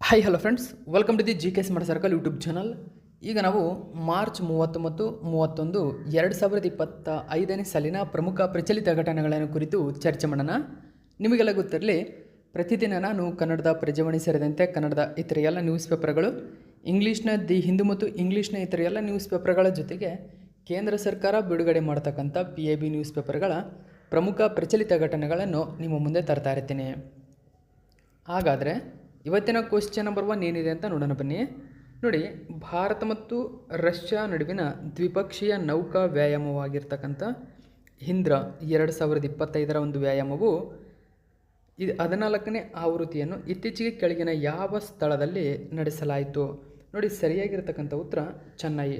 Hi hello friends, welcome to the G K smart circle YouTube channel. ಈಗ ನಾವು March 30 ಮತ್ತು 31 2025ನೇ ಸಾಲಿನ ಪ್ರಮುಖ ಪ್ರಚಲಿತ ಘಟನೆಗಳನ್ನು ಕುರಿತು ಚರ್ಚೆ ಮಾಡೋಣ. ನಿಮಗೆಲ್ಲ ಗೊತ್ತಿರಲಿ, ಪ್ರತಿದಿನ ನಾನು ಕನ್ನಡದ ಪ್ರಜಾವಾಣಿ ಸೇರಿದಂತೆ ಕನ್ನಡದ ಇತರ ಎಲ್ಲ ನ್ಯೂಸ್ ಪೇಪರ್ಗಳು, ಇಂಗ್ಲೀಷ್ನ ದಿ ಹಿಂದೂ ಮತ್ತು ಇಂಗ್ಲೀಷ್ನ ಇತರ ಎಲ್ಲ ನ್ಯೂಸ್ ಪೇಪರ್ಗಳ ಜೊತೆಗೆ ಕೇಂದ್ರ ಸರ್ಕಾರ ಬಿಡುಗಡೆ ಮಾಡ್ತಕ್ಕಂಥ PIB ನ್ಯೂಸ್ ಪೇಪರ್ಗಳ ಪ್ರಮುಖ ಪ್ರಚಲಿತ ಘಟನೆಗಳನ್ನು ನಿಮ್ಮ ಮುಂದೆ ತರ್ತಾ ಇರ್ತೀನಿ. ಹಾಗಾದರೆ ಇವತ್ತಿನ ಕ್ವಶ್ಚನ್ ನಂಬರ್ 1 ಏನಿದೆ ಅಂತ ನೋಡೋಣ ಬನ್ನಿ. ನೋಡಿ, ಭಾರತ ಮತ್ತು ರಷ್ಯಾ ನಡುವಿನ ದ್ವಿಪಕ್ಷೀಯ ನೌಕಾ ವ್ಯಾಯಾಮವಾಗಿರ್ತಕ್ಕಂಥ ಹಿಂದ್ರ 2025ರ ಒಂದು ವ್ಯಾಯಾಮವು 14ನೇ ಆವೃತ್ತಿಯನ್ನು ಇತ್ತೀಚೆಗೆ ಕೆಳಗಿನ ಯಾವ ಸ್ಥಳದಲ್ಲಿ ನಡೆಸಲಾಯಿತು? ನೋಡಿ, ಸರಿಯಾಗಿರ್ತಕ್ಕಂಥ ಉತ್ತರ ಚೆನ್ನೈ.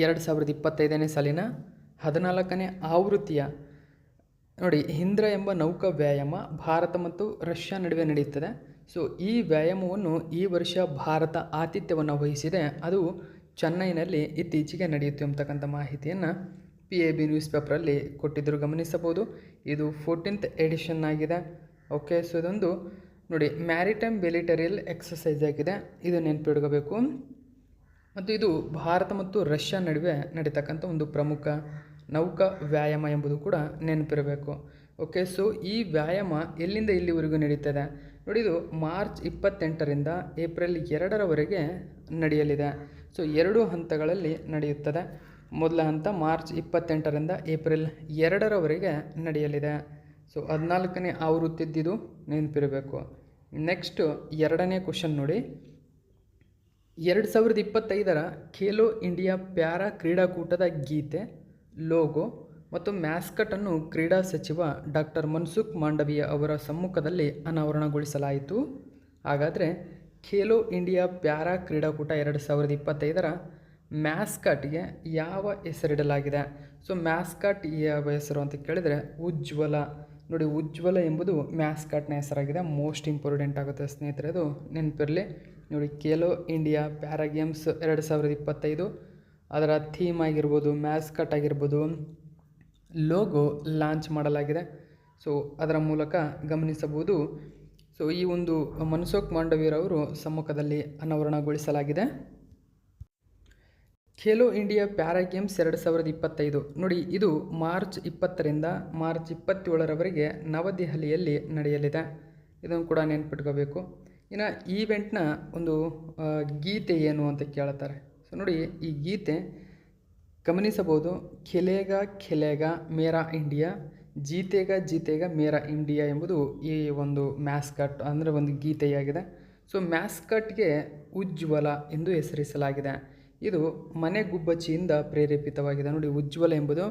2025ನೇ ಸಾಲಿನ 14ನೇ ಆವೃತ್ತಿಯ ನೋಡಿ ಹಿಂದ್ರ ಎಂಬ ನೌಕಾ ವ್ಯಾಯಾಮ ಭಾರತ ಮತ್ತು ರಷ್ಯಾ ನಡುವೆ ನಡೆಯುತ್ತದೆ. ಸೊ ಈ ವ್ಯಾಯಾಮವನ್ನು ಈ ವರ್ಷ ಭಾರತ ಆತಿಥ್ಯವನ್ನು ವಹಿಸಿದೆ. ಅದು ಚೆನ್ನೈನಲ್ಲಿ ಇತ್ತೀಚೆಗೆ ನಡೆಯುತ್ತೆ ಅಂತಕ್ಕಂಥ ಮಾಹಿತಿಯನ್ನು PIB ನ್ಯೂಸ್ ಪೇಪರಲ್ಲಿ ಕೊಟ್ಟಿದ್ದರು, ಗಮನಿಸಬಹುದು. ಇದು 14th ಎಡಿಷನ್ ಆಗಿದೆ. ಓಕೆ, ಸೊ ಇದೊಂದು ನೋಡಿ ಮ್ಯಾರಿಟೈಮ್ ಮಿಲಿಟರಿಯಲ್ ಎಕ್ಸಸೈಸ್ ಆಗಿದೆ, ಇದು ನೆನಪಿಡ್ಕೋಬೇಕು. ಮತ್ತು ಇದು ಭಾರತ ಮತ್ತು ರಷ್ಯಾ ನಡುವೆ ನಡೀತಕ್ಕಂಥ ಒಂದು ಪ್ರಮುಖ ನೌಕಾ ವ್ಯಾಯಾಮ ಎಂಬುದು ಕೂಡ ನೆನಪಿರಬೇಕು. ಓಕೆ, ಸೊ ಈ ವ್ಯಾಯಾಮ ಎಲ್ಲಿಂದ ಎಲ್ಲಿವರೆಗೂ ನಡೀತದೆ? ನೋಡಿ, ಇದು ಮಾರ್ಚ್ 28ರಿಂದ ಏಪ್ರಿಲ್ 2ರವರೆಗೆ ನಡೆಯಲಿದೆ. ಸೊ 2 ಹಂತಗಳಲ್ಲಿ ನಡೆಯುತ್ತದೆ. ಮೊದಲ ಹಂತ ಮಾರ್ಚ್ 28ರಿಂದ ಏಪ್ರಿಲ್ 2ರವರೆಗೆ ನಡೆಯಲಿದೆ. ಸೊ 14ನೇ ಆವೃತ್ತಿದ್ದು ನೆನಪಿರಬೇಕು. ನೆಕ್ಸ್ಟು 2ನೇ ಕ್ವಶನ್ ನೋಡಿ, 2025ರ ಖೇಲೋ ಇಂಡಿಯಾ ಪ್ಯಾರಾ ಕ್ರೀಡಾಕೂಟದ ಗೀತೆ, ಲೋಗೋ ಮತ್ತು ಮ್ಯಾಸ್ಕಟನ್ನು ಕ್ರೀಡಾ ಸಚಿವ ಡಾಕ್ಟರ್ ಮನ್ಸುಖ್ ಮಾಂಡವಿಯಾ ಅವರ ಸಮ್ಮುಖದಲ್ಲಿ ಅನಾವರಣಗೊಳಿಸಲಾಯಿತು. ಹಾಗಾದರೆ ಖೇಲೋ ಇಂಡಿಯಾ ಪ್ಯಾರಾ ಕ್ರೀಡಾಕೂಟ 2025ರ ಮ್ಯಾಸ್ಕಟ್ಗೆ ಯಾವ ಹೆಸರಿಡಲಾಗಿದೆ? ಸೊ ಮ್ಯಾಸ್ಕಟ್ ಯಾವ ಹೆಸರು ಅಂತ ಕೇಳಿದರೆ ಉಜ್ವಲ. ನೋಡಿ, ಉಜ್ವಲ ಎಂಬುದು ಮ್ಯಾಸ್ಕಟ್ನ ಹೆಸರಾಗಿದೆ. ಮೋಸ್ಟ್ ಇಂಪಾರ್ಟೆಂಟ್ ಆಗುತ್ತೆ ಸ್ನೇಹಿತರೆ, ಅದು ನೆನಪಿರಲಿ. ನೋಡಿ, ಖೇಲೋ ಇಂಡಿಯಾ ಪ್ಯಾರಾ ಗೇಮ್ಸ್ 2025 ಅದರ ಥೀಮ್ ಆಗಿರ್ಬೋದು, ಮ್ಯಾಸ್ಕಟ್ ಆಗಿರ್ಬೋದು, ಲೋಗೋ ಲಾಂಚ್ ಮಾಡಲಾಗಿದೆ. ಸೊ ಅದರ ಮೂಲಕ ಗಮನಿಸಬಹುದು. ಸೊ ಈ ಒಂದು ಮನ್ಸುಖ್ ಮಾಂಡವೀರವರು ಸಮ್ಮುಖದಲ್ಲಿ ಅನಾವರಣಗೊಳಿಸಲಾಗಿದೆ. ಖೇಲೋ ಇಂಡಿಯಾ ಪ್ಯಾರಾ ಗೇಮ್ಸ್ 2025 ನೋಡಿ, ಇದು ಮಾರ್ಚ್ 20ರಿಂದ ಮಾರ್ಚ್ 27ರವರೆಗೆ ನವದೆಹಲಿಯಲ್ಲಿ ನಡೆಯಲಿದೆ. ಇದನ್ನು ಕೂಡ ನೆನ್ಪಿಟ್ಕೋಬೇಕು. ಇನ್ನು ಈವೆಂಟ್ನ ಒಂದು ಗೀತೆ ಏನು ಅಂತ ಕೇಳ್ತಾರೆ. ಸೊ ನೋಡಿ, ಈ ಗೀತೆ ಗಮನಿಸಬಹುದು. ಖಿಲೇಗಾ ಖಿಲೇಗಾ ಮೇರಾ ಇಂಡಿಯಾ, ಜೀತೇಗಾ ಜೀತೇಗಾ ಮೇರಾ ಇಂಡಿಯಾ ಎಂಬುದು ಈ ಒಂದು ಮ್ಯಾಸ್ಕಟ್ ಅಂದರೆ ಒಂದು ಗೀತೆಯಾಗಿದೆ. ಸೊ ಮ್ಯಾಸ್ಕಟ್ಗೆ ಉಜ್ವಲ ಎಂದು ಹೆಸರಿಸಲಾಗಿದೆ. ಇದು ಮನೆ ಗುಬ್ಬಚ್ಚಿಯಿಂದ ಪ್ರೇರೇಪಿತವಾಗಿದೆ. ನೋಡಿ, ಉಜ್ವಲ ಎಂಬುದು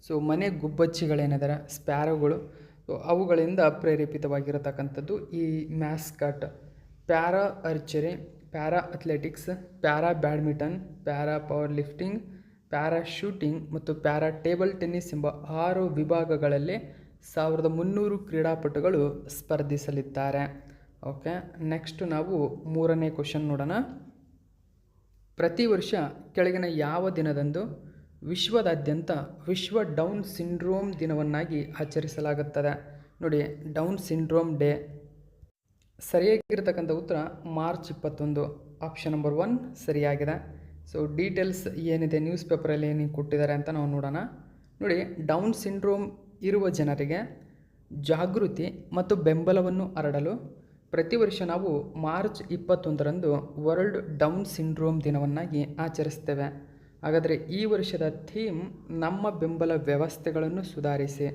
ಸೊ ಮನೆ ಗುಬ್ಬಚ್ಚಿಗಳೇನಿದ್ದಾರೆ ಸ್ಪ್ಯಾರೋಗಳು, ಸೊ ಅವುಗಳಿಂದ ಪ್ರೇರೇಪಿತವಾಗಿರತಕ್ಕಂಥದ್ದು ಈ mascot. Para archery, para athletics, para badminton, para power lifting, para shooting ಮತ್ತು ಪ್ಯಾರಾ ಟೇಬಲ್ ಟೆನ್ನಿಸ್ ಎಂಬ 6 ವಿಭಾಗಗಳಲ್ಲಿ 1300 ಕ್ರೀಡಾಪಟುಗಳು ಸ್ಪರ್ಧಿಸಲಿದ್ದಾರೆ. ಓಕೆ, ನೆಕ್ಸ್ಟ್ ನಾವು 3ನೇ ಕ್ವಶನ್ ನೋಡೋಣ. ಪ್ರತಿ ವರ್ಷ ಕೆಳಗಿನ ಯಾವ ದಿನದಂದು ವಿಶ್ವದಾದ್ಯಂತ ವಿಶ್ವ ಡೌನ್ ಸಿಂಡ್ರೋಮ್ ದಿನವನ್ನಾಗಿ ಆಚರಿಸಲಾಗುತ್ತದೆ? ನೋಡಿ, ಡೌನ್ ಸಿಂಡ್ರೋಮ್ ಡೇ. ಸರಿಯಾಗಿರ್ತಕ್ಕಂಥ ಉತ್ತರ ಮಾರ್ಚ್ 21. ಆಪ್ಷನ್ ನಂಬರ್ 1 ಸರಿಯಾಗಿದೆ. ಸೊ ಡೀಟೇಲ್ಸ್ ಏನಿದೆ ನ್ಯೂಸ್ ಪೇಪರಲ್ಲಿ ಏನು ಕೊಟ್ಟಿದ್ದಾರೆ ಅಂತ ನಾವು ನೋಡೋಣ. ನೋಡಿ, ಡೌನ್ ಸಿಂಡ್ರೋಮ್ ಇರುವ ಜನರಿಗೆ ಜಾಗೃತಿ ಮತ್ತು ಬೆಂಬಲವನ್ನು ಹರಡಲು ಪ್ರತಿ ವರ್ಷ ನಾವು ಮಾರ್ಚ್ 21ರಂದು ವರ್ಲ್ಡ್ ಡೌನ್ ಸಿಂಡ್ರೋಮ್ ದಿನವನ್ನಾಗಿ ಆಚರಿಸ್ತೇವೆ. ಹಾಗಾದರೆ ಈ ವರ್ಷದ ಥೀಮ್ ನಮ್ಮ ಬೆಂಬಲ ವ್ಯವಸ್ಥೆಗಳನ್ನು ಸುಧಾರಿಸಿ.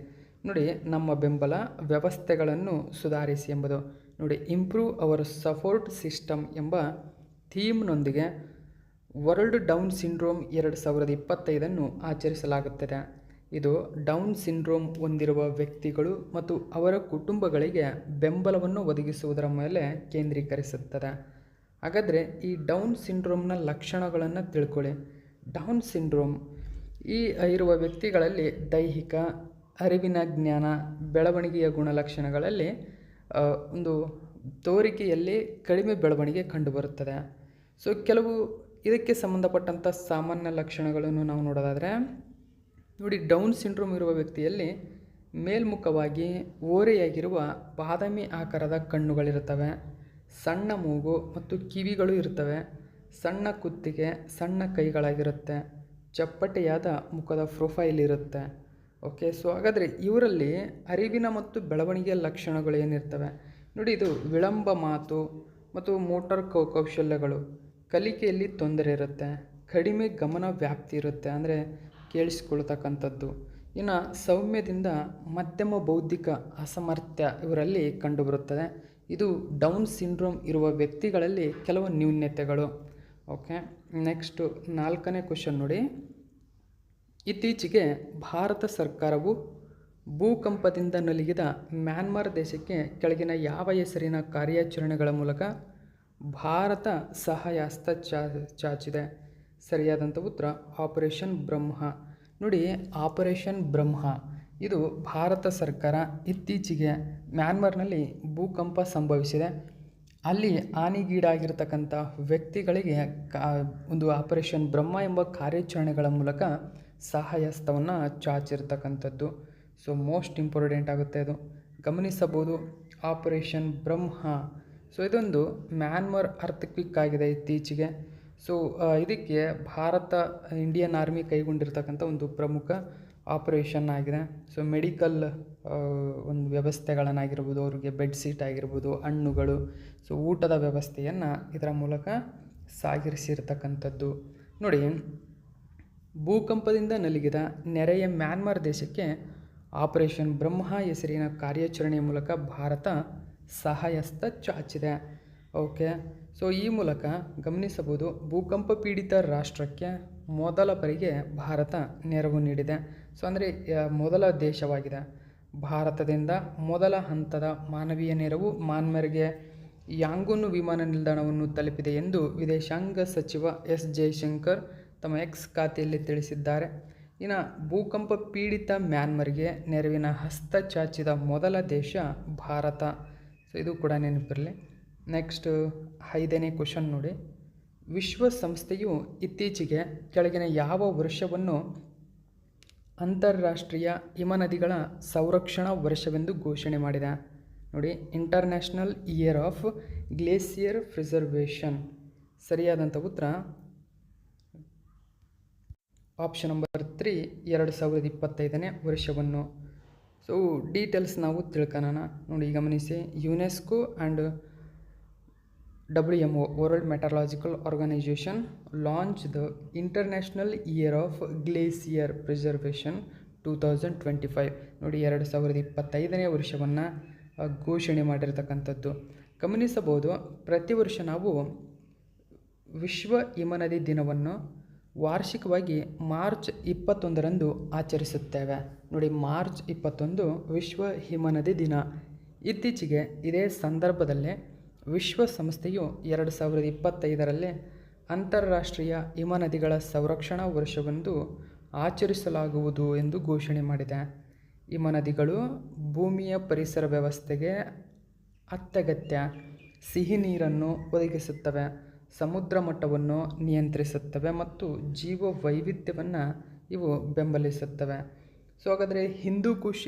ನೋಡಿ, ನಮ್ಮ ಬೆಂಬಲ ವ್ಯವಸ್ಥೆಗಳನ್ನು ಸುಧಾರಿಸಿ ಎಂಬುದು. ನೋಡಿ, ಇಂಪ್ರೂವ್ ಅವರ್ ಸಪೋರ್ಟ್ ಸಿಸ್ಟಮ್ ಎಂಬ ಥೀಮ್ನೊಂದಿಗೆ ವರ್ಲ್ಡ್ ಡೌನ್ ಸಿಂಡ್ರೋಮ್ 2025 ಆಚರಿಸಲಾಗುತ್ತದೆ. ಇದು ಡೌನ್ ಸಿಂಡ್ರೋಮ್ ಹೊಂದಿರುವ ವ್ಯಕ್ತಿಗಳು ಮತ್ತು ಅವರ ಕುಟುಂಬಗಳಿಗೆ ಬೆಂಬಲವನ್ನು ಒದಗಿಸುವುದರ ಮೇಲೆ ಕೇಂದ್ರೀಕರಿಸುತ್ತದೆ. ಹಾಗಾದರೆ ಈ ಡೌನ್ ಸಿಂಡ್ರೋಮ್ನ ಲಕ್ಷಣಗಳನ್ನು ತಿಳ್ಕೊಳ್ಳಿ. ಡೌನ್ ಸಿಂಡ್ರೋಮ್ ಇರುವ ವ್ಯಕ್ತಿಗಳಲ್ಲಿ ದೈಹಿಕ, ಅರಿವಿನ ಜ್ಞಾನ, ಬೆಳವಣಿಗೆಯ ಗುಣಲಕ್ಷಣಗಳಲ್ಲಿ ಒಂದು ತೋರಿಕೆಯಲ್ಲಿ ಕಡಿಮೆ ಬೆಳವಣಿಗೆ ಕಂಡುಬರುತ್ತದೆ. ಸೊ ಕೆಲವು ಇದಕ್ಕೆ ಸಂಬಂಧಪಟ್ಟಂಥ ಸಾಮಾನ್ಯ ಲಕ್ಷಣಗಳನ್ನು ನಾವು ನೋಡೋದಾದರೆ, ನೋಡಿ, ಡೌನ್ ಸಿಂಡ್ರೋಮ್ ಇರುವ ವ್ಯಕ್ತಿಯಲ್ಲಿ ಮೇಲ್ಮುಖವಾಗಿ ಓರೆಯಾಗಿರುವ ಬಾದಾಮಿ ಆಕಾರದ ಕಣ್ಣುಗಳಿರುತ್ತವೆ. ಸಣ್ಣ ಮೂಗು ಮತ್ತು ಕಿವಿಗಳು ಇರ್ತವೆ, ಸಣ್ಣ ಕುತ್ತಿಗೆ, ಸಣ್ಣ ಕೈಗಳಾಗಿರುತ್ತೆ, ಚಪ್ಪಟೆಯಾದ ಮುಖದ ಪ್ರೊಫೈಲ್ ಇರುತ್ತೆ. ಓಕೆ, ಸೊ ಹಾಗಾದರೆ ಇವರಲ್ಲಿ ಅರಿವಿನ ಮತ್ತು ಬೆಳವಣಿಗೆಯ ಲಕ್ಷಣಗಳು ಏನಿರ್ತವೆ ನೋಡಿ. ಇದು ವಿಳಂಬ ಮಾತು ಮತ್ತು ಮೋಟಾರ್ ಕೌಶಲ್ಯಗಳು, ಕಲಿಕೆಯಲ್ಲಿ ತೊಂದರೆ ಇರುತ್ತೆ, ಕಡಿಮೆ ಗಮನ ವ್ಯಾಪ್ತಿ ಇರುತ್ತೆ, ಅಂದರೆ ಕೇಳಿಸ್ಕೊಳ್ತಕ್ಕಂಥದ್ದು. ಇನ್ನು ಸೌಮ್ಯದಿಂದ ಮಧ್ಯಮ ಬೌದ್ಧಿಕ ಅಸಾಮರ್ಥ್ಯ ಇವರಲ್ಲಿ ಕಂಡುಬರುತ್ತದೆ. ಇದು ಡೌನ್ ಸಿಂಡ್ರೋಮ್ ಇರುವ ವ್ಯಕ್ತಿಗಳಲ್ಲಿ ಕೆಲವು ನ್ಯೂನ್ಯತೆಗಳು. ಓಕೆ, ನೆಕ್ಸ್ಟು 4ನೇ ಕ್ವಶನ್ ನೋಡಿ. ಇತ್ತೀಚೆಗೆ ಭಾರತ ಸರ್ಕಾರವು ಭೂಕಂಪದಿಂದ ನಲುಗಿದ ಮ್ಯಾನ್ಮಾರ್ ದೇಶಕ್ಕೆ ಕೆಳಗಿನ ಯಾವ ಹೆಸರಿನ ಕಾರ್ಯಾಚರಣೆಗಳ ಮೂಲಕ ಭಾರತ ಸಹಾಯ ಹಸ್ತ ಚಾಚಿದೆ? ಸರಿಯಾದಂಥ ಉತ್ತರ ಆಪರೇಷನ್ ಬ್ರಹ್ಮ. ನೋಡಿ, ಆಪರೇಷನ್ ಬ್ರಹ್ಮ ಇದು ಭಾರತ ಸರ್ಕಾರ ಇತ್ತೀಚೆಗೆ ಮ್ಯಾನ್ಮಾರ್ನಲ್ಲಿ ಭೂಕಂಪ ಸಂಭವಿಸಿದೆ, ಅಲ್ಲಿ ಹಾನಿಗೀಡಾಗಿರ್ತಕ್ಕಂಥ ವ್ಯಕ್ತಿಗಳಿಗೆ ಒಂದು ಆಪರೇಷನ್ ಬ್ರಹ್ಮ ಎಂಬ ಕಾರ್ಯಾಚರಣೆಗಳ ಮೂಲಕ ಸಹಾಯಹಸ್ತವನ್ನು ಚಾಚಿರ್ತಕ್ಕಂಥದ್ದು. ಸೊ ಮೋಸ್ಟ್ ಇಂಪಾರ್ಟೆಂಟ್ ಆಗುತ್ತೆ, ಅದು ಗಮನಿಸಬಹುದು. ಆಪರೇಷನ್ ಬ್ರಹ್ಮ, ಸೊ ಇದೊಂದು ಮ್ಯಾನ್ಮಾರ್ ಅರ್ಥಕ್ವಿಕ್ ಆಗಿದೆ ಇತ್ತೀಚೆಗೆ. ಸೊ ಇದಕ್ಕೆ ಭಾರತ ಇಂಡಿಯನ್ ಆರ್ಮಿ ಕೈಗೊಂಡಿರ್ತಕ್ಕಂಥ ಒಂದು ಪ್ರಮುಖ ಆಪರೇಷನ್ ಆಗಿದೆ. ಸೊ ಮೆಡಿಕಲ್ ಒಂದು ವ್ಯವಸ್ಥೆಗಳನ್ನಾಗಿರ್ಬೋದು, ಅವ್ರಿಗೆ ಬೆಡ್ಶೀಟ್ ಆಗಿರ್ಬೋದು, ಹಣ್ಣುಗಳು, ಸೊ ಊಟದ ವ್ಯವಸ್ಥೆಯನ್ನು ಇದರ ಮೂಲಕ ಸಾಗಿಸಿರ್ತಕ್ಕಂಥದ್ದು. ನೋಡಿ, ಭೂಕಂಪದಿಂದ ನಲುಗಿದ ನೆರೆಯ ಮ್ಯಾನ್ಮಾರ್ ದೇಶಕ್ಕೆ ಆಪರೇಷನ್ ಬ್ರಹ್ಮ ಹೆಸರಿನ ಕಾರ್ಯಾಚರಣೆಯ ಮೂಲಕ ಭಾರತ ಸಹಾಯಹಸ್ತ ಚಾಚಿದೆ. ಓಕೆ, ಸೊ ಈ ಮೂಲಕ ಗಮನಿಸಬಹುದು, ಭೂಕಂಪ ಪೀಡಿತ ರಾಷ್ಟ್ರಕ್ಕೆ ಮೊದಲ ಬಾರಿಗೆ ಭಾರತ ನೆರವು ನೀಡಿದೆ. ಸೊ ಅಂದರೆ ಮೊದಲ ದೇಶವಾಗಿದೆ. ಭಾರತದಿಂದ ಮೊದಲ ಹಂತದ ಮಾನವೀಯ ನೆರವು ಮ್ಯಾನ್ಮಾರ್ಗೆ ಯಾಂಗೂನ್ ವಿಮಾನ ನಿಲ್ದಾಣವನ್ನು ತಲುಪಿದೆ ಎಂದು ವಿದೇಶಾಂಗ ಸಚಿವ ಎಸ್ ಜಯಶಂಕರ್ ತಮ್ಮ ಎಕ್ಸ್ ಖಾತೆಯಲ್ಲಿ ತಿಳಿಸಿದ್ದಾರೆ. ಇನ್ನು ಭೂಕಂಪ ಪೀಡಿತ ಮ್ಯಾನ್ಮಾರ್ಗೆ ನೆರವಿನ ಹಸ್ತ ಚಾಚಿದ ಮೊದಲ ದೇಶ ಭಾರತ. ಸೊ ಇದು ಕೂಡ ನೆನಪಿರಲಿ. ನೆಕ್ಸ್ಟ್ 5ನೇ ಕ್ವಶನ್ ನೋಡಿ. ವಿಶ್ವಸಂಸ್ಥೆಯು ಇತ್ತೀಚೆಗೆ ಕೆಳಗಿನ ಯಾವ ವರ್ಷವನ್ನು ಅಂತಾರಾಷ್ಟ್ರೀಯ ಹಿಮನದಿಗಳ ಸಂರಕ್ಷಣಾ ವರ್ಷವೆಂದು ಘೋಷಣೆ ಮಾಡಿದೆ? ನೋಡಿ, international year of glacier preservation. ಸರಿಯಾದಂಥ ಉತ್ತರ ಆಪ್ಷನ್ ನಂಬರ್ 3, 2025ನೇ ವರ್ಷವನ್ನು. ಸೊ ಡೀಟೇಲ್ಸ್ ನಾವು ತಿಳ್ಕೊಳ್ಳೋಣ. ನೋಡಿ, ಗಮನಿಸಿ. UNESCO and WMO world meteorological organisation launch the international year of glacier preservation 2025. ನೋಡಿ, 2025ನೇ ವರ್ಷವನ್ನು ಘೋಷಣೆ ಮಾಡಿರ್ತಕ್ಕಂಥದ್ದು. ಗಮನಿಸಬಹುದು, ಪ್ರತಿ ವರ್ಷ ನಾವು ವಿಶ್ವ ಹಿಮನದಿ ದಿನವನ್ನು ವಾರ್ಷಿಕವಾಗಿ ಮಾರ್ಚ್ 21ರಂದು ಆಚರಿಸುತ್ತೇವೆ. ನೋಡಿ, ಮಾರ್ಚ್ 21 ವಿಶ್ವ ಹಿಮನದಿ ದಿನ. ಇತ್ತೀಚೆಗೆ ಇದೇ ಸಂದರ್ಭದಲ್ಲೇ ವಿಶ್ವಸಂಸ್ಥೆಯು 2025ರಲ್ಲಿ ಅಂತಾರಾಷ್ಟ್ರೀಯ ಹಿಮನದಿಗಳ ಸಂರಕ್ಷಣಾ ವರ್ಷವೆಂದು ಆಚರಿಸಲಾಗುವುದು ಎಂದು ಘೋಷಣೆ ಮಾಡಿದೆ. ಹಿಮನದಿಗಳು ಭೂಮಿಯ ಪರಿಸರ ವ್ಯವಸ್ಥೆಗೆ ಅತ್ಯಗತ್ಯ ಸಿಹಿ ನೀರನ್ನು ಒದಗಿಸುತ್ತವೆ, ಸಮುದ್ರ ಮಟ್ಟವನ್ನು ನಿಯಂತ್ರಿಸುತ್ತವೆ ಮತ್ತು ಜೀವ ವೈವಿಧ್ಯವನ್ನು ಇವು ಬೆಂಬಲಿಸುತ್ತವೆ. ಸೊ ಹಾಗಾದರೆ ಹಿಂದೂ ಕುಶ್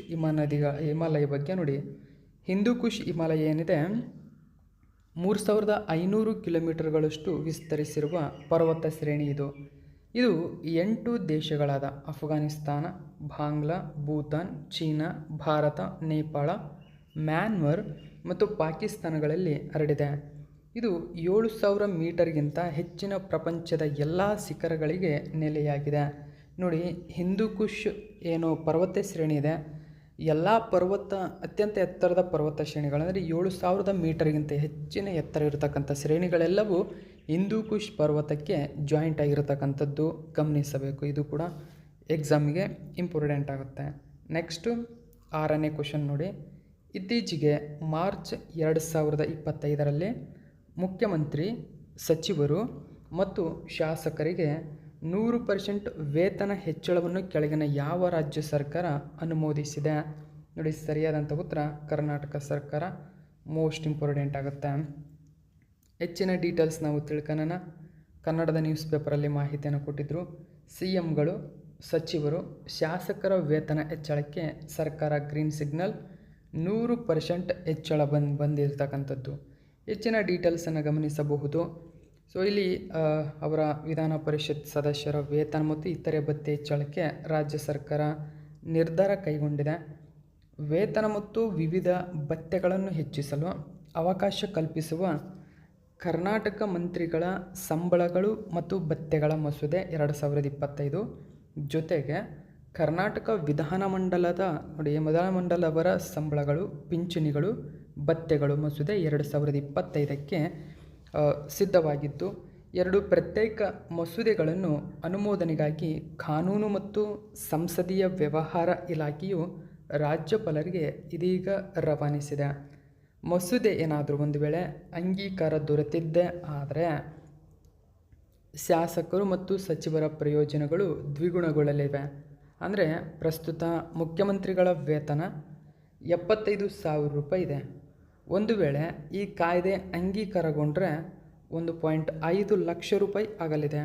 ಹಿಮಾಲಯ ಬಗ್ಗೆ ನೋಡಿ. ಹಿಂದೂ ಕುಶ್ ಹಿಮಾಲಯ ಏನಿದೆ 3500 ಕಿಲೋಮೀಟರ್ಗಳಷ್ಟು ವಿಸ್ತರಿಸಿರುವ ಪರ್ವತ ಶ್ರೇಣಿ ಇದು. ಇದು 8 ದೇಶಗಳಾದ ಅಫ್ಘಾನಿಸ್ತಾನ, ಬಾಂಗ್ಲಾ, ಭೂತಾನ್, ಚೀನಾ, ಭಾರತ, ನೇಪಾಳ, ಮ್ಯಾನ್ಮಾರ್ ಮತ್ತು ಪಾಕಿಸ್ತಾನಗಳಲ್ಲಿ ಹರಡಿದೆ. ಇದು 7000 ಮೀಟರ್ಗಿಂತ ಹೆಚ್ಚಿನ ಪ್ರಪಂಚದ ಎಲ್ಲ ಶಿಖರಗಳಿಗೆ ನೆಲೆಯಾಗಿದೆ. ನೋಡಿ, ಹಿಂದೂ ಕುಶ್ ಏನು ಪರ್ವತ ಶ್ರೇಣಿ ಇದೆ, ಎಲ್ಲ ಅತ್ಯಂತ ಎತ್ತರದ ಪರ್ವತ ಶ್ರೇಣಿಗಳಂದರೆ 7000 ಮೀಟರ್ಗಿಂತ ಹೆಚ್ಚಿನ ಎತ್ತರ ಇರತಕ್ಕಂಥ ಶ್ರೇಣಿಗಳೆಲ್ಲವೂ ಹಿಂದೂ ಕುಶ್ ಪರ್ವತಕ್ಕೆ ಜಾಯಿಂಟ್ ಆಗಿರತಕ್ಕಂಥದ್ದು. ಗಮನಿಸಬೇಕು, ಇದು ಕೂಡ ಎಕ್ಸಾಮಿಗೆ ಇಂಪಾರ್ಟೆಂಟ್ ಆಗುತ್ತೆ. ನೆಕ್ಸ್ಟು 6ನೇ ಕ್ವಶನ್ ನೋಡಿ. ಇತ್ತೀಚೆಗೆ ಮಾರ್ಚ್ 2025ರಲ್ಲಿ ಮುಖ್ಯಮಂತ್ರಿ, ಸಚಿವರು ಮತ್ತು ಶಾಸಕರಿಗೆ 100% ವೇತನ ಹೆಚ್ಚಳವನ್ನು ಕೆಳಗಿನ ಯಾವ ರಾಜ್ಯ ಸರ್ಕಾರ ಅನುಮೋದಿಸಿದೆ? ನೋಡಿ, ಸರಿಯಾದಂಥ ಉತ್ತರ ಕರ್ನಾಟಕ ಸರ್ಕಾರ. ಮೋಸ್ಟ್ ಇಂಪಾರ್ಟೆಂಟ್ ಆಗುತ್ತೆ. ಹೆಚ್ಚಿನ ಡೀಟೇಲ್ಸ್ ನಾವು ತಿಳ್ಕೊಳ್ಳೋಣ. ಕನ್ನಡದ ನ್ಯೂಸ್ ಪೇಪರಲ್ಲಿ ಮಾಹಿತಿಯನ್ನು ಕೊಟ್ಟಿದ್ದರು. CMಗಳು, ಸಚಿವರು, ಶಾಸಕರ ವೇತನ ಹೆಚ್ಚಳಕ್ಕೆ ಸರ್ಕಾರ ಗ್ರೀನ್ ಸಿಗ್ನಲ್, 100% ಹೆಚ್ಚಳ ಬಂದಿರತಕ್ಕಂಥದ್ದು. ಹೆಚ್ಚಿನ ಡೀಟೇಲ್ಸನ್ನು ಗಮನಿಸಬಹುದು. ಸೊ ಇಲ್ಲಿ ಅವರ ವಿಧಾನ ಪರಿಷತ್ ಸದಸ್ಯರ ವೇತನ ಮತ್ತು ಇತರೆ ಭತ್ಯೆ ಹೆಚ್ಚಳಕ್ಕೆ ರಾಜ್ಯ ಸರ್ಕಾರ ನಿರ್ಧಾರ ಕೈಗೊಂಡಿದೆ. ವೇತನ ಮತ್ತು ವಿವಿಧ ಭತ್ಯೆಗಳನ್ನು ಹೆಚ್ಚಿಸಲು ಅವಕಾಶ ಕಲ್ಪಿಸುವ ಕರ್ನಾಟಕ ಮಂತ್ರಿಗಳ ಸಂಬಳಗಳು ಮತ್ತು ಭತ್ಯೆಗಳ ಮಸೂದೆ 2025 ಜೊತೆಗೆ ಕರ್ನಾಟಕ ವಿಧಾನಮಂಡಲದ ವಿಧಾನಮಂಡಲವರ ಸಂಬಳಗಳು, ಪಿಂಚಣಿಗಳು, ಭತ್ಯೆಗಳು ಮಸೂದೆ 2025ಕ್ಕೆ ಸಿದ್ಧವಾಗಿದ್ದು, 2 ಪ್ರತ್ಯೇಕ ಮಸೂದೆಗಳನ್ನು ಅನುಮೋದನೆಗಾಗಿ ಕಾನೂನು ಮತ್ತು ಸಂಸದೀಯ ವ್ಯವಹಾರ ಇಲಾಖೆಯು ರಾಜ್ಯಪಾಲರಿಗೆ ಇದೀಗ ರವಾನಿಸಿದೆ. ಮಸೂದೆ ಏನಾದರೂ ಒಂದು ವೇಳೆ ಅಂಗೀಕಾರ ದೊರೆತಿದ್ದೇ ಆದರೆ ಶಾಸಕರು ಮತ್ತು ಸಚಿವರ ಪ್ರಯೋಜನಗಳು ದ್ವಿಗುಣಗೊಳ್ಳಲಿವೆ. ಅಂದರೆ ಪ್ರಸ್ತುತ ಮುಖ್ಯಮಂತ್ರಿಗಳ ವೇತನ 75,000 ಇದೆ. ಒಂದು ವೇಳೆ ಈ ಕಾಯ್ದೆ ಅಂಗೀಕಾರಗೊಂಡ್ರೆ 1.5 ಲಕ್ಷ ರೂಪಾಯಿ ಆಗಲಿದೆ.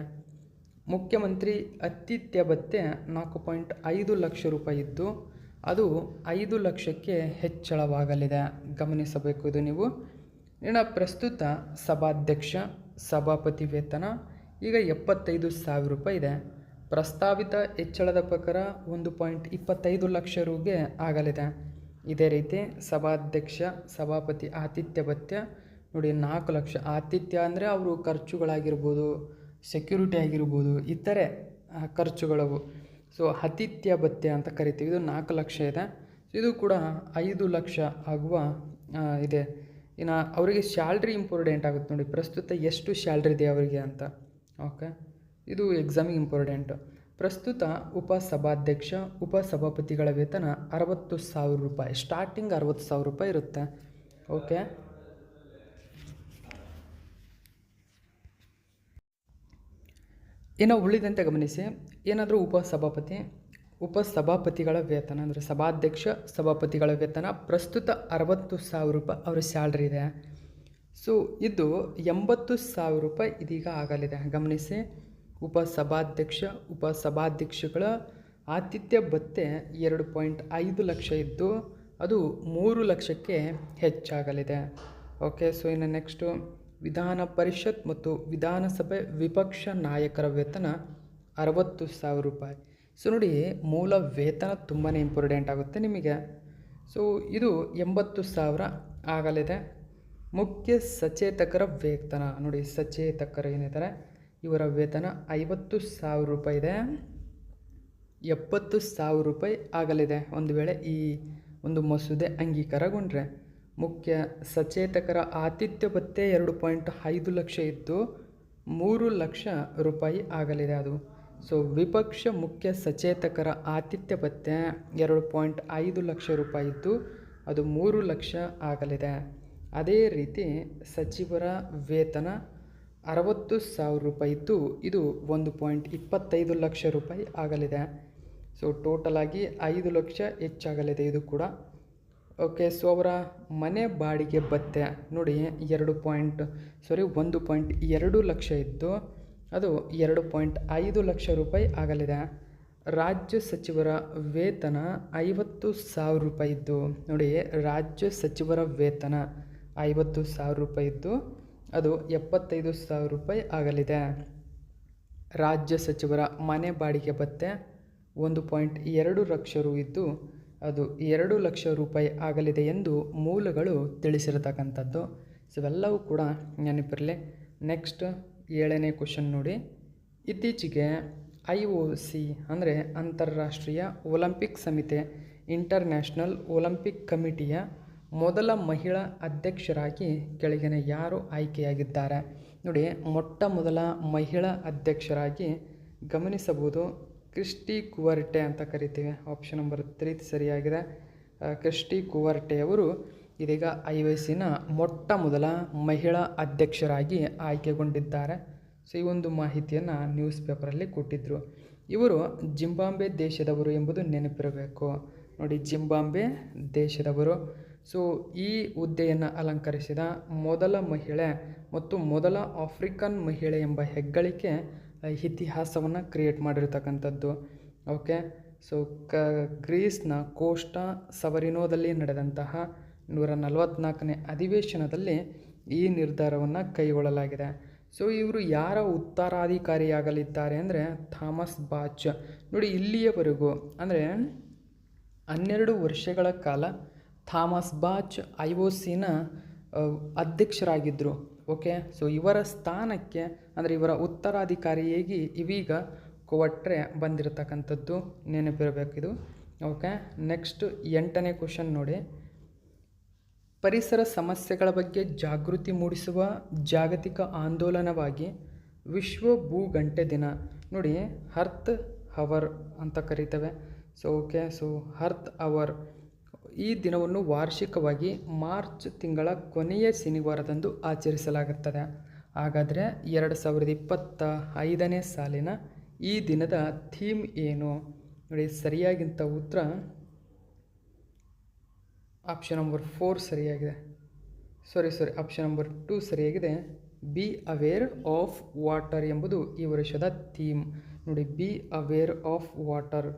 ಮುಖ್ಯಮಂತ್ರಿ ಆತಿಥ್ಯ ಭತ್ಯೆ 4.5 ಲಕ್ಷ ರೂಪಾಯಿ ಇದ್ದು ಅದು 5 ಲಕ್ಷಕ್ಕೆ ಹೆಚ್ಚಳವಾಗಲಿದೆ. ಗಮನಿಸಬೇಕು ಇದು ನೀವು. ಇನ್ನು ಪ್ರಸ್ತುತ ಸಭಾಧ್ಯಕ್ಷ, ಸಭಾಪತಿ ವೇತನ ಈಗ 75,000 ರೂಪಾಯಿ ಇದೆ. ಪ್ರಸ್ತಾವಿತ ಹೆಚ್ಚಳದ ಪ್ರಕಾರ 1.25 ಲಕ್ಷ ರುಗೆ ಆಗಲಿದೆ. ಇದೇ ರೀತಿ ಸಭಾಧ್ಯಕ್ಷ, ಸಭಾಪತಿ ಆತಿಥ್ಯ ಭತ್ಯೆ 4 ಲಕ್ಷ. ಆತಿಥ್ಯ ಅಂದರೆ ಅವರು ಖರ್ಚುಗಳಾಗಿರ್ಬೋದು, ಸೆಕ್ಯೂರಿಟಿ ಆಗಿರ್ಬೋದು, ಇತರೆ ಖರ್ಚುಗಳವು. ಸೊ ಆತಿಥ್ಯ ಭತ್ಯೆ ಅಂತ ಕರಿತೀವಿ. ಇದು 4 ಲಕ್ಷ ಇದೆ. ಇದು ಕೂಡ 5 ಲಕ್ಷ ಆಗುವ ಇದೆ. ಇನ್ನು ಅವರಿಗೆ ಸ್ಯಾಲ್ರಿ ಇಂಪಾರ್ಟೆಂಟ್ ಆಗುತ್ತೆ ನೋಡಿ, ಪ್ರಸ್ತುತ ಎಷ್ಟು ಸ್ಯಾಲ್ರಿ ಇದೆ ಅವರಿಗೆ ಅಂತ. ಓಕೆ, ಇದು ಎಕ್ಸಾಮಿಗೆ ಇಂಪಾರ್ಟೆಂಟ್. ಪ್ರಸ್ತುತ ಉಪಸಭಾಧ್ಯಕ್ಷ, ಉಪಸಭಾಪತಿಗಳ ವೇತನ 60,000 ರೂಪಾಯಿ. ಸ್ಟಾರ್ಟಿಂಗ್ 60,000 ರೂಪಾಯಿ ಇರುತ್ತೆ. ಓಕೆ, ಇನ್ನು ಉಳಿದಂತೆ ಗಮನಿಸಿ. ಏನಾದರೂ ಉಪಸಭಾಪತಿಗಳ ವೇತನ ಅಂದರೆ ಸಭಾಧ್ಯಕ್ಷ, ಸಭಾಪತಿಗಳ ವೇತನ ಪ್ರಸ್ತುತ 60,000 ರೂಪಾಯಿ ಅವರ ಸ್ಯಾಲ್ರಿ ಇದೆ. ಸೊ ಇದು 80,000 ರೂಪಾಯಿ ಇದೀಗ ಆಗಲಿದೆ. ಗಮನಿಸಿ, ಉಪಸಭಾಧ್ಯಕ್ಷ, ಉಪಸಭಾಧ್ಯಕ್ಷಗಳ ಆತಿಥ್ಯ ಭತ್ಯೆ 2.5 ಲಕ್ಷ ಇದ್ದು ಅದು 3 ಲಕ್ಷಕ್ಕೆ ಹೆಚ್ಚಾಗಲಿದೆ. ಓಕೆ, ಸೊ ಇನ್ನು ನೆಕ್ಸ್ಟು ವಿಧಾನ ಪರಿಷತ್ ಮತ್ತು ವಿಧಾನಸಭೆ ವಿಪಕ್ಷ ನಾಯಕರ ವೇತನ 60,000 ರೂಪಾಯಿ. ಸೊ ನೋಡಿ, ಮೂಲ ವೇತನ ತುಂಬಾ ಇಂಪಾರ್ಟೆಂಟ್ ಆಗುತ್ತೆ ನಿಮಗೆ. ಸೊ ಇದು 80,000 ಆಗಲಿದೆ. ಮುಖ್ಯ ಸಚೇತಕರ ವೇತನ ನೋಡಿ, ಸಚೇತಕರು ಏನಿದ್ದಾರೆ ಇವರ ವೇತನ 50,000 ರೂಪಾಯಿ ಇದೆ. 70,000 ರೂಪಾಯಿ ಆಗಲಿದೆ ಒಂದು ವೇಳೆ ಈ ಒಂದು ಮಸೂದೆ ಅಂಗೀಕಾರಗೊಂಡ್ರೆ. ಮುಖ್ಯ ಸಚೇತಕರ ಆತಿಥ್ಯ ಭತ್ಯೆ 2.5 ಲಕ್ಷ ಇದ್ದು 3 ಲಕ್ಷ ರೂಪಾಯಿ ಆಗಲಿದೆ ಅದು. ಸೊ ವಿಪಕ್ಷ ಮುಖ್ಯ ಸಚೇತಕರ ಆತಿಥ್ಯ ಭತ್ಯೆ 2.5 ಲಕ್ಷ ರೂಪಾಯಿ ಇದ್ದು ಅದು 3 ಲಕ್ಷ ಆಗಲಿದೆ. ಅದೇ ರೀತಿ ಸಚಿವರ ವೇತನ 60,000 ರೂಪಾಯಿ ಇದ್ದು ಇದು 1.25 ಲಕ್ಷ ರೂಪಾಯಿ ಆಗಲಿದೆ. ಸೊ ಟೋಟಲ್ ಆಗಿ 5 ಲಕ್ಷ ಹೆಚ್ಚಾಗಲಿದೆ ಇದು ಕೂಡ. ಓಕೆ, ಸೊ ಅವರ ಮನೆ ಬಾಡಿಗೆ ಭತ್ಯೆ ನೋಡಿ 1.2 ಲಕ್ಷ ಇದ್ದು ಅದು 2.5 ಲಕ್ಷ ರೂಪಾಯಿ ಆಗಲಿದೆ. ರಾಜ್ಯ ಸಚಿವರ ವೇತನ 50,000 ರೂಪಾಯಿ ಇದ್ದು ನೋಡಿ, ರಾಜ್ಯ ಸಚಿವರ ವೇತನ 50,000 ರೂಪಾಯಿ ಇದ್ದು ಅದು 75,000 ರೂಪಾಯಿ ಆಗಲಿದೆ. ರಾಜ್ಯ ಸಚಿವರ ಮನೆ ಬಾಡಿಗೆ ಭತ್ಯೆ 1.2 ಲಕ್ಷ ರು ಇದ್ದು ಅದು 2 ಲಕ್ಷ ರೂಪಾಯಿ ಆಗಲಿದೆ ಎಂದು ಮೂಲಗಳು ತಿಳಿಸಿರತಕ್ಕಂಥದ್ದು. ಸೊ ಇವೆಲ್ಲವೂ ಕೂಡ ನೆನಪಿರಲಿ. ನೆಕ್ಸ್ಟ್ 7ನೇ ಕ್ವಶನ್ ನೋಡಿ. ಇತ್ತೀಚೆಗೆ IOC ಅಂದರೆ ಅಂತಾರಾಷ್ಟ್ರೀಯ ಒಲಿಂಪಿಕ್ ಸಮಿತಿ, ಇಂಟರ್ನ್ಯಾಷನಲ್ ಒಲಿಂಪಿಕ್ ಕಮಿಟಿಯ ಮೊದಲ ಮಹಿಳಾ ಅಧ್ಯಕ್ಷರಾಗಿ ಕೆಳಗಿನ ಯಾರು ಆಯ್ಕೆಯಾಗಿದ್ದಾರೆ? ನೋಡಿ, ಮೊಟ್ಟ ಮೊದಲ ಮಹಿಳಾ ಅಧ್ಯಕ್ಷರಾಗಿ ಗಮನಿಸಬಹುದು ಕ್ರಿಸ್ಟಿ ಕುವರ್ಟೆ ಅಂತ ಕರಿತೀವಿ. ಆಪ್ಷನ್ ನಂಬರ್ 3 ಸರಿಯಾಗಿದೆ. ಕ್ರಿಸ್ಟಿ ಕುವರ್ಟೆ ಅವರು ಇದೀಗ IOCನ ಮೊಟ್ಟ ಮೊದಲ ಮಹಿಳಾ ಅಧ್ಯಕ್ಷರಾಗಿ ಆಯ್ಕೆಗೊಂಡಿದ್ದಾರೆ. ಸೊ ಈ ಒಂದು ಮಾಹಿತಿಯನ್ನು ನ್ಯೂಸ್ ಪೇಪರಲ್ಲಿ ಕೊಟ್ಟಿದ್ದರು. ಇವರು ಜಿಂಬಾಬ್ವೆ ದೇಶದವರು ಎಂಬುದು ನೆನಪಿರಬೇಕು. ನೋಡಿ, ಜಿಂಬಾಬ್ವೆ ದೇಶದವರು. ಸೊ ಈ ಹುದ್ದೆಯನ್ನು ಅಲಂಕರಿಸಿದ ಮೊದಲ ಮಹಿಳೆ ಮತ್ತು ಮೊದಲ ಆಫ್ರಿಕನ್ ಮಹಿಳೆ ಎಂಬ ಹೆಗ್ಗಳಿಕೆ ಇತಿಹಾಸವನ್ನು ಕ್ರಿಯೇಟ್ ಮಾಡಿರ್ತಕ್ಕಂಥದ್ದು. ಓಕೆ, ಸೊ ಗ್ರೀಸ್ನ ಕೋಸ್ಟಾ ಸವರಿನೋದಲ್ಲಿ ನಡೆದಂತಹ 144ನೇ ಅಧಿವೇಶನದಲ್ಲಿ ಈ ನಿರ್ಧಾರವನ್ನು ಕೈಗೊಳ್ಳಲಾಗಿದೆ. ಸೊ ಇವರು ಯಾರ ಉತ್ತರಾಧಿಕಾರಿಯಾಗಲಿದ್ದಾರೆ ಅಂದರೆ ಥಾಮಸ್ ಬಾಚ್. ನೋಡಿ ಇಲ್ಲಿಯವರೆಗೂ ಅಂದರೆ 12 ವರ್ಷಗಳ ಕಾಲ ಥಾಮಸ್ ಬಾಚ್ IOCನ ಅಧ್ಯಕ್ಷರಾಗಿದ್ದರು. ಓಕೆ, ಸೊ ಇವರ ಸ್ಥಾನಕ್ಕೆ ಅಂದರೆ ಇವರ ಉತ್ತರಾಧಿಕಾರಿಯಾಗಿ ಇವೀಗ ಕೊವಟ್ರೆ ಬಂದಿರತಕ್ಕಂಥದ್ದು ನೆನಪಿರಬೇಕಿದು. ಓಕೆ, ನೆಕ್ಸ್ಟ್ 8ನೇ ಕ್ವಶನ್ ನೋಡಿ. ಪರಿಸರ ಸಮಸ್ಯೆಗಳ ಬಗ್ಗೆ ಜಾಗೃತಿ ಮೂಡಿಸುವ ಜಾಗತಿಕ ಆಂದೋಲನವಾಗಿ ವಿಶ್ವ ಭೂಗಂಟೆ ದಿನ. ನೋಡಿ ಅರ್ತ್ ಅವರ್ ಅಂತ ಕರೀತೇವೆ. So okay, so earth hour ಈ ದಿನವನ್ನು ವಾರ್ಷಿಕವಾಗಿ ಮಾರ್ಚ್ ತಿಂಗಳ ಕೊನೆಯ ಶನಿವಾರದಂದು ಆಚರಿಸಲಾಗುತ್ತದೆ. ಹಾಗಾದರೆ 2025ನೇ ಸಾಲಿನ ಈ ದಿನದ ಥೀಮ್ ಏನು ನೋಡಿ? ಸರಿಯಾಗಿಂತ ಉತ್ತರ ಆಪ್ಷನ್ ನಂಬರ್ 4 ಸರಿಯಾಗಿದೆ. ಆಪ್ಷನ್ ನಂಬರ್ 2 ಸರಿಯಾಗಿದೆ. ಬಿ ಅವೇರ್ ಆಫ್ ವಾಟರ್ ಎಂಬುದು ಈ ವರ್ಷದ ಥೀಮ್. ನೋಡಿ, ಬಿ ಅವೇರ್ ಆಫ್ ವಾಟರ್.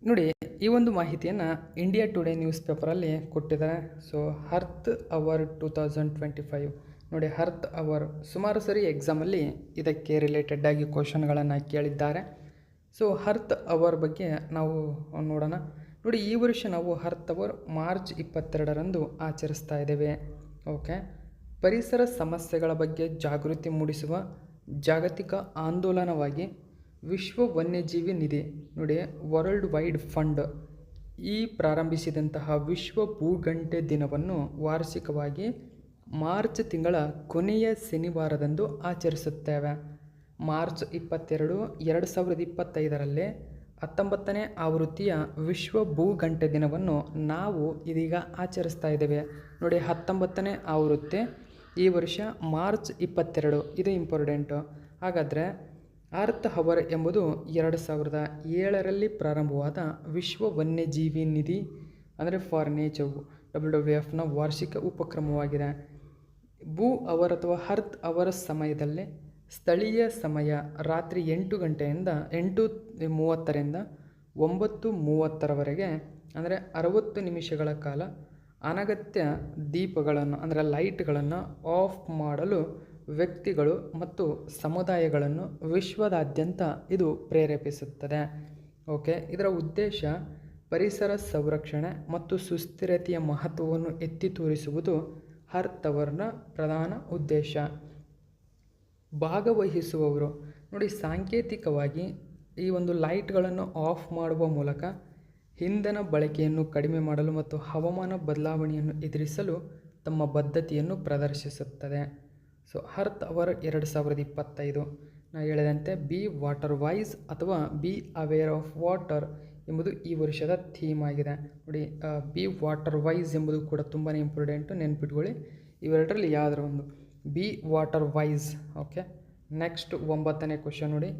ನೋಡಿ ಈ ಒಂದು ಮಾಹಿತಿಯನ್ನು ಇಂಡಿಯಾ ಟುಡೇ ನ್ಯೂಸ್ ಪೇಪರಲ್ಲಿ ಕೊಟ್ಟಿದ್ದಾರೆ. ಸೊ ಅರ್ತ್ ಅವರ್ 2025 ನೋಡಿ, ಅರ್ತ್ ಅವರ್ ಸುಮಾರು ಸರಿ ಎಕ್ಸಾಮಲ್ಲಿ ಇದಕ್ಕೆ ರಿಲೇಟೆಡ್ ಆಗಿ ಕ್ವಶನ್ಗಳನ್ನು ಕೇಳಿದ್ದಾರೆ. ಸೊ ಅರ್ತ್ ಅವರ್ ಬಗ್ಗೆ ನಾವು ನೋಡೋಣ. ನೋಡಿ ಈ ವರ್ಷ ನಾವು ಅರ್ತ್ ಅವರ್ ಮಾರ್ಚ್ 22ರಂದು ಆಚರಿಸ್ತಾ ಇದ್ದೇವೆ. ಓಕೆ, ಪರಿಸರ ಸಮಸ್ಯೆಗಳ ಬಗ್ಗೆ ಜಾಗೃತಿ ಮೂಡಿಸುವ ಜಾಗತಿಕ ಆಂದೋಲನವಾಗಿ ವಿಶ್ವ ವನ್ಯಜೀವಿ ನಿಧಿ ನೋಡಿ ವರ್ಲ್ಡ್ ವೈಡ್ ಫಂಡ್ ಈ ಪ್ರಾರಂಭಿಸಿದಂತಹ ವಿಶ್ವ ಭೂಗಂಟೆ ದಿನವನ್ನು ವಾರ್ಷಿಕವಾಗಿ ಮಾರ್ಚ್ ತಿಂಗಳ ಕೊನೆಯ ಶನಿವಾರದಂದು ಆಚರಿಸುತ್ತೇವೆ. ಮಾರ್ಚ್ 22, 2025ರಲ್ಲಿ 19ನೇ ಆವೃತ್ತಿಯ ವಿಶ್ವ ಭೂಗಂಟೆ ದಿನವನ್ನು ನಾವು ಇದೀಗ ಆಚರಿಸ್ತಾ ಇದ್ದೇವೆ. ನೋಡಿ 19ನೇ ಆವೃತ್ತಿ ಈ ವರ್ಷ ಮಾರ್ಚ್ 22, ಇದು ಇಂಪಾರ್ಟೆಂಟು. ಹಾಗಾದರೆ ಅರ್ತ್ ಅವರ್ ಎಂಬುದು 2007ರಲ್ಲಿ ಪ್ರಾರಂಭವಾದ ವಿಶ್ವ ವನ್ಯಜೀವಿ ನಿಧಿ ಅಂದರೆ ಫಾರ್ ನೇಚರ್ WWFನ ವಾರ್ಷಿಕ ಉಪಕ್ರಮವಾಗಿದೆ. ಭೂ ಅವರ್ ಅಥವಾ ಅರ್ತ್ ಅವರ್ ಸಮಯದಲ್ಲಿ ಸ್ಥಳೀಯ ಸಮಯ ರಾತ್ರಿ 8 ಗಂಟೆಯಿಂದ 8:30ರಿಂದ 9:30ರವರೆಗೆ ಅಂದರೆ 60 ನಿಮಿಷಗಳ ಕಾಲ ಅನಗತ್ಯ ದೀಪಗಳನ್ನು ಅಂದರೆ ಲೈಟ್ಗಳನ್ನು ಆಫ್ ಮಾಡಲು ವ್ಯಕ್ತಿಗಳು ಮತ್ತು ಸಮುದಾಯಗಳನ್ನು ವಿಶ್ವದಾದ್ಯಂತ ಇದು ಪ್ರೇರೇಪಿಸುತ್ತದೆ. ಓಕೆ, ಇದರ ಉದ್ದೇಶ ಪರಿಸರ ಸಂರಕ್ಷಣೆ ಮತ್ತು ಸುಸ್ಥಿರತೆಯ ಮಹತ್ವವನ್ನು ಎತ್ತಿ ತೋರಿಸುವುದು ಅರ್ತ್ ಅವರ್ನ ಪ್ರಧಾನ ಉದ್ದೇಶ. ಭಾಗವಹಿಸುವವರು ನೋಡಿ ಸಾಂಕೇತಿಕವಾಗಿ ಈ ಒಂದು ಲೈಟ್ಗಳನ್ನು ಆಫ್ ಮಾಡುವ ಮೂಲಕ ಇಂಧನ ಬಳಕೆಯನ್ನು ಕಡಿಮೆ ಮಾಡಲು ಮತ್ತು ಹವಾಮಾನ ಬದಲಾವಣೆಯನ್ನು ಎದುರಿಸಲು ತಮ್ಮ ಬದ್ಧತೆಯನ್ನು ಪ್ರದರ್ಶಿಸುತ್ತದೆ. ಸೊ ಅರ್ತ್ ಅವರ್ 2025 ನಾನು ಹೇಳಿದಂತೆ ಬಿ ವಾಟರ್ ವೈಸ್ ಅಥವಾ ಬಿ ಅವೇರ್ ಆಫ್ ವಾಟರ್ ಎಂಬುದು ಈ ವರ್ಷದ ಥೀಮ್ ಆಗಿದೆ. ನೋಡಿ ಬಿ ವಾಟರ್ ವೈಸ್ ಎಂಬುದು ಕೂಡ ತುಂಬಾ ಇಂಪಾರ್ಟೆಂಟು, ನೆನ್ಪಿಟ್ಕೊಳ್ಳಿ. ಇವೆರಡರಲ್ಲಿ ಯಾವುದರ ಒಂದು be water wise. Okay, next 9ನೇ ಕ್ವಶನ್ ನೋಡಿ.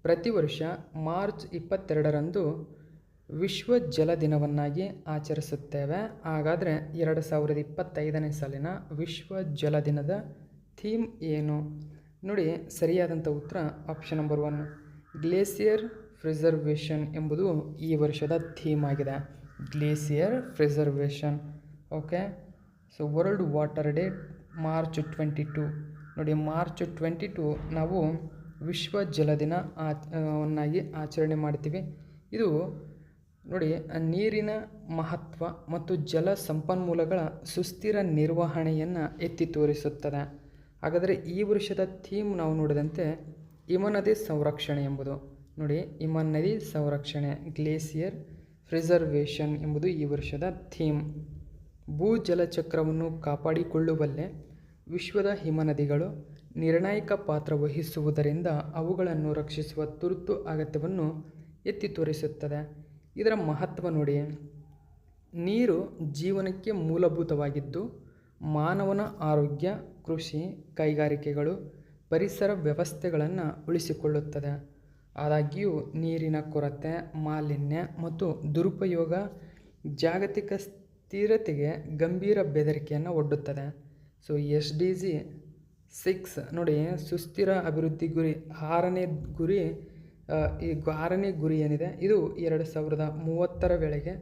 ಪ್ರತಿ ವರ್ಷ ಮಾರ್ಚ್ 22ರಂದು ವಿಶ್ವ ಜಲ ದಿನವನ್ನಾಗಿ ಆಚರಿಸುತ್ತೇವೆ. ಹಾಗಾದರೆ 2025ನೇ ಸಾಲಿನ ವಿಶ್ವ ಜಲ ದಿನದ ಥೀಮ್ ಏನು ನೋಡಿ? ಸರಿಯಾದಂಥ ಉತ್ತರ ಆಪ್ಷನ್ ನಂಬರ್ 1 ಗ್ಲೇಸಿಯರ್ ಪ್ರಿಸರ್ವೇಷನ್ ಎಂಬುದು ಈ ವರ್ಷದ ಥೀಮ್ ಆಗಿದೆ. Glacier preservation. Okay, so world water day March 22 ನೋಡಿ, ಮಾರ್ಚ್ 22 ನಾವು ವಿಶ್ವ ಜಲ ದಿನ ವನ್ನಾಗಿ ಆಚರಣೆ ಮಾಡ್ತೀವಿ. ಇದು ನೋಡಿ ನೀರಿನ ಮಹತ್ವ ಮತ್ತು ಜಲ ಸಂಪನ್ಮೂಲಗಳ ಸುಸ್ಥಿರ ನಿರ್ವಹಣೆಯನ್ನು ಎತ್ತಿ ತೋರಿಸುತ್ತದೆ. ಹಾಗಾದರೆ ಈ ವರ್ಷದ ಥೀಮ್ ನಾವು ನೋಡಿದಂತೆ ಹಿಮನದಿ ಸಂರಕ್ಷಣೆ ಎಂಬುದು ನೋಡಿ, ಹಿಮನದಿ ಸಂರಕ್ಷಣೆ ಗ್ಲೇಸಿಯರ್ ಪ್ರಿಸರ್ವೇಷನ್ ಎಂಬುದು ಈ ವರ್ಷದ ಥೀಮ್. ಭೂ ಜಲಚಕ್ರವನ್ನು ಕಾಪಾಡಿಕೊಳ್ಳುವಲ್ಲೇ ವಿಶ್ವದ ಹಿಮನದಿಗಳು ನಿರ್ಣಾಯಕ ಪಾತ್ರ ವಹಿಸುವುದರಿಂದ ಅವುಗಳನ್ನು ರಕ್ಷಿಸುವ ತುರ್ತು ಅಗತ್ಯವನ್ನು ಎತ್ತಿ ತೋರಿಸುತ್ತದೆ. ಇದರ ಮಹತ್ವ ನೋಡಿ, ನೀರು ಜೀವನಕ್ಕೆ ಮೂಲಭೂತವಾಗಿದ್ದು ಮಾನವನ ಆರೋಗ್ಯ, ಕೃಷಿ, ಕೈಗಾರಿಕೆಗಳು, ಪರಿಸರ ವ್ಯವಸ್ಥೆಗಳನ್ನು ಉಳಿಸಿಕೊಳ್ಳುತ್ತದೆ. ಆದಾಗ್ಯೂ ನೀರಿನ ಕೊರತೆ, ಮಾಲಿನ್ಯ ಮತ್ತು ದುರುಪಯೋಗ ಜಾಗತಿಕ ಸ್ಥಿರತೆಗೆ ಗಂಭೀರ ಬೆದರಿಕೆಯನ್ನು ಒಡ್ಡುತ್ತದೆ. ಸೊ SDG 6 ನೋಡಿ ಸುಸ್ಥಿರ ಅಭಿವೃದ್ಧಿ ಗುರಿ 6ನೇ ಗುರಿ. ಈ 6ನೇ ಗುರಿ ಏನಿದೆ ಇದು 2030ರ ವೇಳೆಗೆ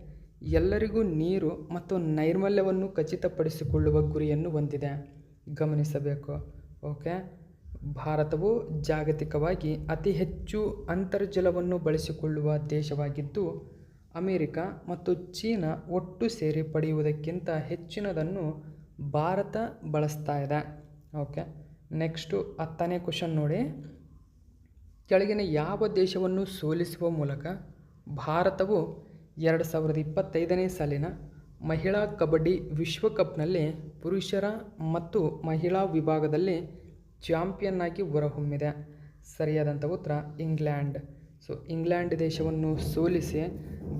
ಎಲ್ಲರಿಗೂ ನೀರು ಮತ್ತು ನೈರ್ಮಲ್ಯವನ್ನು ಖಚಿತಪಡಿಸಿಕೊಳ್ಳುವ ಗುರಿಯನ್ನು ಹೊಂದಿದೆ. ಗಮನಿಸಬೇಕು. ಓಕೆ, ಭಾರತವು ಜಾಗತಿಕವಾಗಿ ಅತಿ ಹೆಚ್ಚು ಅಂತರ್ಜಲವನ್ನು ಬಳಸಿಕೊಳ್ಳುವ ದೇಶವಾಗಿದ್ದು, ಅಮೆರಿಕ ಮತ್ತು ಚೀನಾ ಒಟ್ಟು ಸೇರಿ ಪಡೆಯುವುದಕ್ಕಿಂತ ಹೆಚ್ಚಿನದನ್ನು ಭಾರತ ಬಳಸ್ತಾ ಇದೆ. ಓಕೆ, ನೆಕ್ಸ್ಟು 10ನೇ ಕ್ವಶನ್ ನೋಡಿ. ಕೆಳಗಿನ ಯಾವ ದೇಶವನ್ನು ಸೋಲಿಸುವ ಮೂಲಕ ಭಾರತವು 2025ನೇ ಸಾಲಿನ ಮಹಿಳಾ ಕಬಡ್ಡಿ ವಿಶ್ವಕಪ್ನಲ್ಲಿ ಪುರುಷರ ಮತ್ತು ಮಹಿಳಾ ವಿಭಾಗದಲ್ಲಿ ಚಾಂಪಿಯನ್ ಆಗಿ ಹೊರಹೊಮ್ಮಿದೆ? ಸರಿಯಾದಂಥ ಉತ್ತರ ಇಂಗ್ಲೆಂಡ್. ಸೊ ಇಂಗ್ಲೆಂಡ್ ದೇಶವನ್ನು ಸೋಲಿಸಿ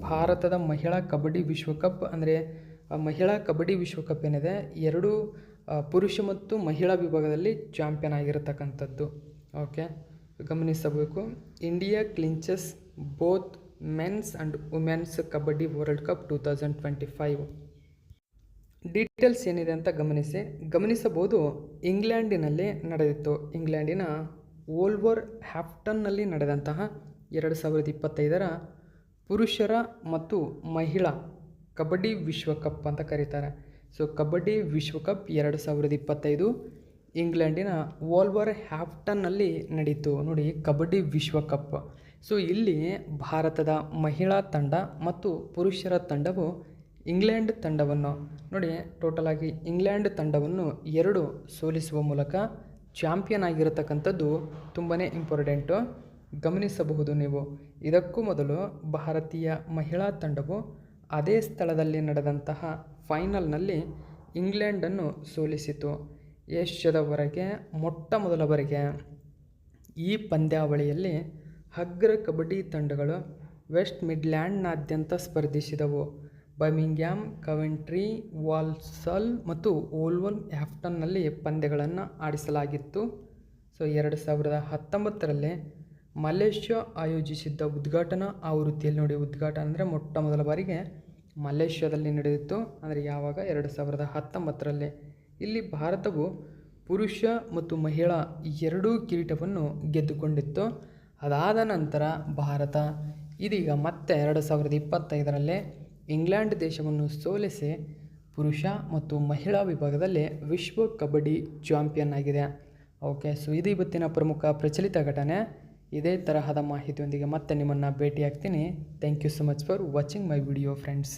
ಭಾರತದ ಮಹಿಳಾ ಕಬಡ್ಡಿ ವಿಶ್ವಕಪ್ ಅಂದರೆ ಮಹಿಳಾ ಕಬಡ್ಡಿ ವಿಶ್ವಕಪ್ ಏನಿದೆ, ಎರಡೂ ಪುರುಷ ಮತ್ತು ಮಹಿಳಾ ವಿಭಾಗದಲ್ಲಿ ಚಾಂಪಿಯನ್ ಆಗಿರತಕ್ಕಂಥದ್ದು. ಓಕೆ, ಗಮನಿಸಬೇಕು. India clinches both men's and women's kabaddi world cup 2025. Details ಏನಿದೆ ಅಂತ ಗಮನಿಸಬಹುದು. ಇಂಗ್ಲೆಂಡಿನಲ್ಲಿ ನಡೆದಿತ್ತು. ಇಂಗ್ಲೆಂಡಿನ ಓಲ್ವರ್ ಹ್ಯಾಫ್ಟನ್ನಲ್ಲಿ ನಡೆದಂತಹ 2025ರ ಪುರುಷರ ಮತ್ತು ಮಹಿಳಾ ಕಬಡ್ಡಿ ವಿಶ್ವಕಪ್ ಅಂತ ಕರೀತಾರೆ. ಸೊ ಕಬಡ್ಡಿ ವಿಶ್ವಕಪ್ 2025 ಇಂಗ್ಲೆಂಡಿನ ಓಲ್ವರ್ ಹ್ಯಾಫ್ಟನ್ನಲ್ಲಿ ನಡೀತು. ನೋಡಿ, ಕಬಡ್ಡಿ ವಿಶ್ವಕಪ್. ಸೊ ಇಲ್ಲಿ ಭಾರತದ ಮಹಿಳಾ ತಂಡ ಮತ್ತು ಪುರುಷರ ತಂಡವು ಇಂಗ್ಲೆಂಡ್ ತಂಡವನ್ನು ನೋಡಿ, ಟೋಟಲಾಗಿ ಇಂಗ್ಲೆಂಡ್ ತಂಡವನ್ನು 2 ಸೋಲಿಸುವ ಮೂಲಕ ಚಾಂಪಿಯನ್ ಆಗಿರತಕ್ಕಂಥದ್ದು ತುಂಬಾ ಇಂಪಾರ್ಟೆಂಟು. ಗಮನಿಸಬಹುದು ನೀವು. ಇದಕ್ಕೂ ಮೊದಲು ಭಾರತೀಯ ಮಹಿಳಾ ತಂಡವು ಅದೇ ಸ್ಥಳದಲ್ಲಿ ನಡೆದಂತಹ ಫೈನಲ್ನಲ್ಲಿ ಇಂಗ್ಲೆಂಡನ್ನು ಸೋಲಿಸಿತು. ಏಷ್ಯಾದವರೆಗೆ ಮೊಟ್ಟ ಮೊದಲ ಬಾರಿಗೆ ಈ ಪಂದ್ಯಾವಳಿಯಲ್ಲಿ ಅಗ್ರ ಕಬಡ್ಡಿ ತಂಡಗಳು ವೆಸ್ಟ್ ಮಿಡ್ಲ್ಯಾಂಡ್ನಾದ್ಯಂತ ಸ್ಪರ್ಧಿಸಿದವು. ಬರ್ಮಿಂಗ್ಹ್ಯಾಮ್, ಕವೆಂಟ್ರಿ, ವಾಲ್ಸಲ್ ಮತ್ತು ಓಲ್ವರ್ ಹ್ಯಾಫ್ಟನ್ನಲ್ಲಿ ಪಂದ್ಯಗಳನ್ನು ಆಡಿಸಲಾಗಿತ್ತು. ಸೊ 2019ರಲ್ಲಿ ಮಲೇಷ್ಯಾ ಆಯೋಜಿಸಿದ್ದ ಉದ್ಘಾಟನಾ ಆವೃತ್ತಿಯಲ್ಲಿ ನೋಡಿ, ಉದ್ಘಾಟನೆ ಅಂದರೆ ಮೊಟ್ಟ ಮೊದಲ ಬಾರಿಗೆ ಮಲೇಷ್ಯಾದಲ್ಲಿ ನಡೆದಿತ್ತು. ಅಂದರೆ ಯಾವಾಗ? 2019ರಲ್ಲಿ. ಇಲ್ಲಿ ಭಾರತವು ಪುರುಷ ಮತ್ತು ಮಹಿಳಾ ಎರಡೂ ಕಿರೀಟವನ್ನು ಗೆದ್ದುಕೊಂಡಿತ್ತು. ಅದಾದ ನಂತರ ಭಾರತ ಇದೀಗ ಮತ್ತೆ 2025ರಲ್ಲಿ ಇಂಗ್ಲೆಂಡ್ ದೇಶವನ್ನು ಸೋಲಿಸಿ ಪುರುಷ ಮತ್ತು ಮಹಿಳಾ ವಿಭಾಗದಲ್ಲಿ ವಿಶ್ವ ಕಬಡ್ಡಿ ಚಾಂಪಿಯನ್ ಆಗಿದೆ. ಓಕೆ, ಸೊ ಇದು ಇವತ್ತಿನ ಪ್ರಮುಖ ಪ್ರಚಲಿತ ಘಟನೆ. ಇದೇ ತರಹದ ಮಾಹಿತಿಯೊಂದಿಗೆ ಮತ್ತೆ ನಿಮ್ಮನ್ನು ಭೇಟಿಯಾಗ್ತೀನಿ. Thank you so much for watching my video friends.